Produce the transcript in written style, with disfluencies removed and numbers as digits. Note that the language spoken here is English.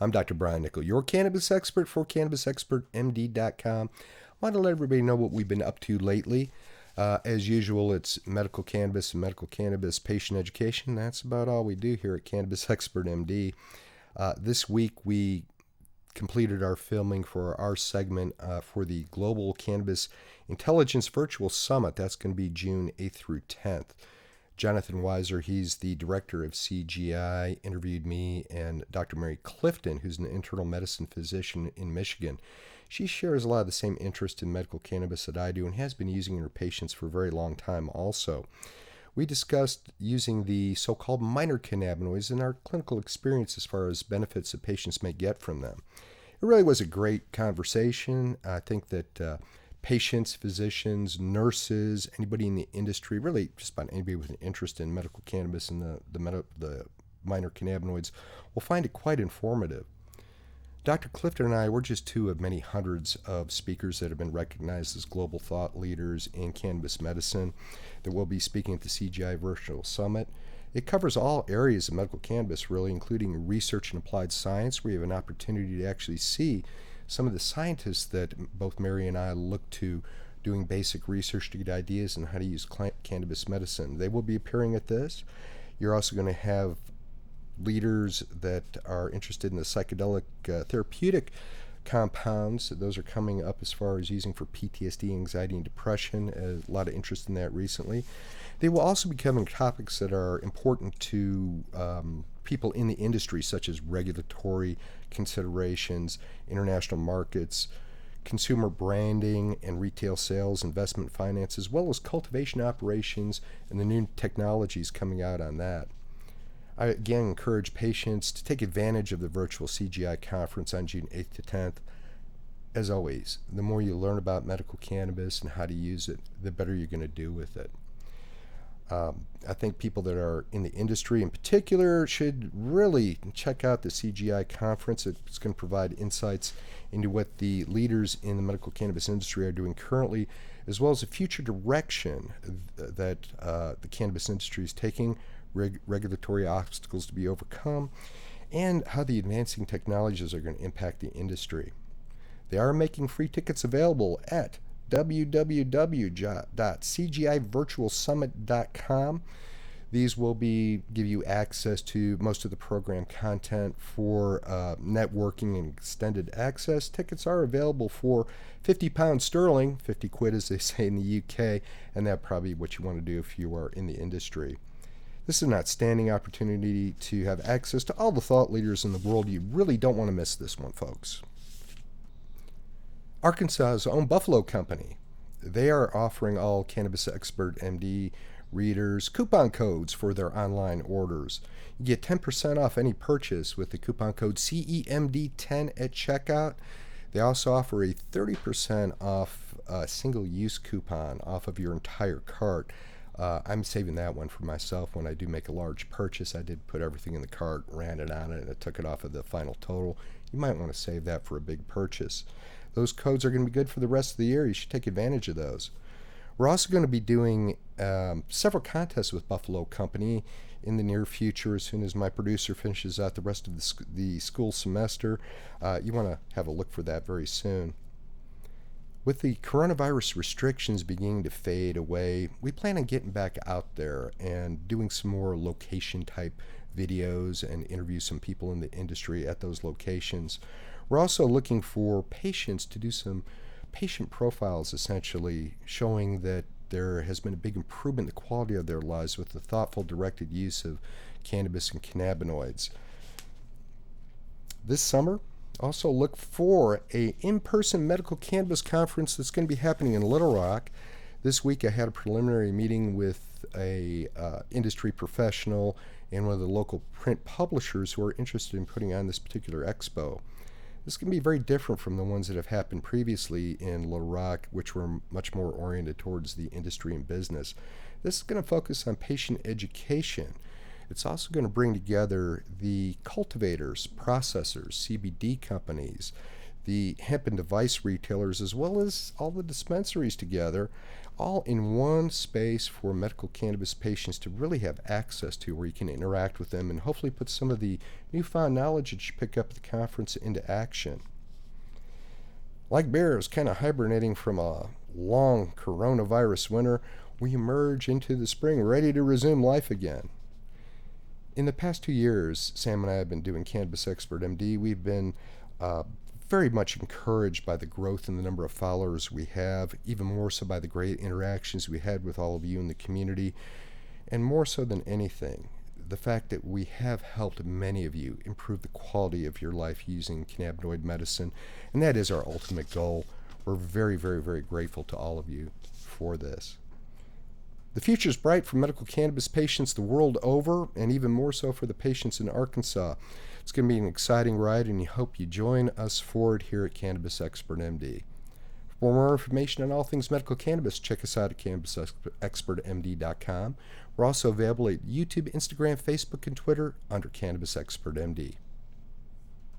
I'm Dr. Brian Nickel, your cannabis expert for CannabisExpertMD.com. I want to let everybody know what we've been up to lately. As usual, it's medical cannabis and medical cannabis patient education. That's about all we do here at Cannabis Expert MD. This week, we completed our filming for our segment for the Global Cannabis Intelligence Virtual Summit. That's going to be June 8th through 10th. Jonathan Weiser, he's the director of CGI, interviewed me and Dr. Mary Clifton, who's an internal medicine physician in Michigan. She shares a lot of the same interest in medical cannabis that I do and has been using in her patients for a very long time also. We discussed using the so-called minor cannabinoids in our clinical experience as far as benefits that patients may get from them. It really was a great conversation. I think that patients, physicians, nurses, anybody in the industry, really just about anybody with an interest in medical cannabis and the minor cannabinoids will find it quite informative. Dr. Clifton and I, we're just two of many hundreds of speakers that have been recognized as global thought leaders in cannabis medicine that will be speaking at the CGI Virtual Summit. It covers all areas of medical cannabis, really, including research and applied science, where you have an opportunity to actually see some of the scientists that both Mary and I look to doing basic research to get ideas on how to use cannabis medicine. They will be appearing at this. You're also going to have leaders that are interested in the psychedelic therapeutic compounds. Those are coming up as far as using for PTSD, anxiety, and depression. A lot of interest in that recently. They will also be covering topics that are important to people in the industry, such as regulatory considerations, international markets, consumer branding and retail sales, investment finance, as well as cultivation operations and the new technologies coming out on that. I again encourage patients to take advantage of the virtual CGI conference on June 8th to 10th. As always, the more you learn about medical cannabis and how to use it, the better you're going to do with it. I think people that are in the industry in particular should really check out the CGI conference. It's going to provide insights into what the leaders in the medical cannabis industry are doing currently, as well as the future direction that the cannabis industry is taking, regulatory obstacles to be overcome, and how the advancing technologies are going to impact the industry. They are making free tickets available at www.cgivirtualsummit.com. These will give you access to most of the program content for networking and extended access. Tickets are available for £50 sterling, 50 quid as they say in the UK, and that's probably what you want to do if you are in the industry. This is an outstanding opportunity to have access to all the thought leaders in the world. You really don't want to miss this one, folks. Arkansas's own Buffalo Company. They are offering all Cannabis Expert MD readers coupon codes for their online orders. You get 10% off any purchase with the coupon code CEMD10 at checkout. They also offer a 30% off single-use coupon off of your entire cart. I'm saving that one for myself when I do make a large purchase. I did put everything in the cart, ran it on it, and I took it off of the final total. You might want to save that for a big purchase. Those codes are going to be good for the rest of the year. You should take advantage of those. We're also going to be doing several contests with Buffalo Company in the near future as soon as my producer finishes out the rest of the school semester. You want to have a look for that very soon. With the coronavirus restrictions beginning to fade away, we plan on getting back out there and doing some more location-type videos and interview some people in the industry at those locations. We're also looking for patients to do some patient profiles, essentially, showing that there has been a big improvement in the quality of their lives with the thoughtful, directed use of cannabis and cannabinoids. This summer, also look for an in-person medical cannabis conference that's going to be happening in Little Rock. This week I had a preliminary meeting with a industry professional and one of the local print publishers who are interested in putting on this particular expo. This can be very different from the ones that have happened previously in Little Rock, which were much more oriented towards the industry and business. This is going to focus on patient education. It's also going to bring together the cultivators, processors, CBD companies, the hemp and device retailers, as well as all the dispensaries together, all in one space for medical cannabis patients to really have access to, where you can interact with them and hopefully put some of the newfound knowledge that you pick up at the conference into action. Like bears kind of hibernating from a long coronavirus winter, we emerge into the spring ready to resume life again. In the past 2 years, Sam and I have been doing Cannabis Expert MD. We've been very much encouraged by the growth in the number of followers we have, even more so by the great interactions we had with all of you in the community, and more so than anything, the fact that we have helped many of you improve the quality of your life using cannabinoid medicine, and that is our ultimate goal. We're very, very, very grateful to all of you for this. The future is bright for medical cannabis patients the world over, and even more so for the patients in Arkansas. It's going to be an exciting ride, and we hope you join us for it here at Cannabis Expert MD. For more information on all things medical cannabis, check us out at CannabisExpertMD.com. We're also available at YouTube, Instagram, Facebook, and Twitter under Cannabis Expert MD.